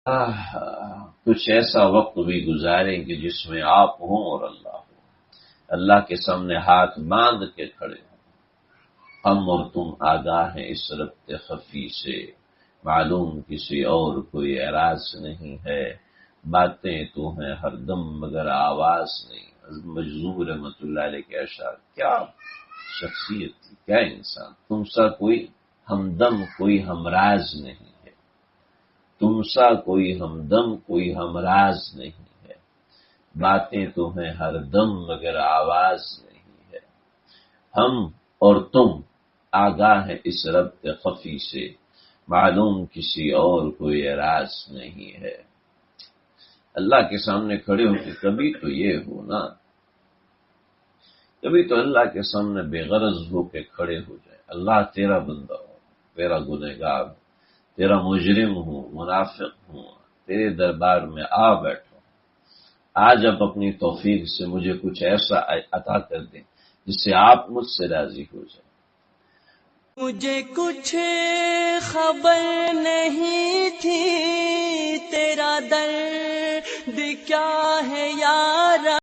کچھ ایسا وقت بھی گزاریں کہ جس میں آپ ہوں اور اللہ ہو، اللہ کے سامنے ہاتھ باندھ کے کھڑے ہوں۔ ہم اور تم آگاہ ہیں اس ربط خفی سے، معلوم کسی اور کوئی اعراض نہیں ہے، باتیں تو ہیں ہر دم مگر آواز نہیں۔ مجذوب رحمۃ اللہ علیہ کے اشعار، کیا شخصیت تھی، کیا انسان۔ تم سا کوئی ہمدم کوئی ہمراز نہیں ہے، تم سا کوئی ہمدم کوئی ہمراز نہیں ہے، باتیں تو ہیں ہر دم مگر آواز نہیں ہے۔ ہم اور تم آگاہ ہے اس ربط خفی سے، معلوم کسی اور کوئی راز نہیں ہے۔ اللہ کے سامنے کھڑے ہو کے کبھی تو یہ ہو نا، کبھی تو اللہ کے سامنے بے غرض ہو کے کھڑے ہو جائے۔ اللہ تیرا بندہ ہو، تیرا گنہگار ہو، تیرا مجرم ہوں، منافق ہوں، تیرے دربار میں آ بیٹھو۔ آج اب اپنی توفیق سے مجھے کچھ ایسا عطا کر دیں جس سے آپ مجھ سے راضی ہو جائیں۔ مجھے کچھ خبر نہیں تھی تیرا درد کیا ہے یا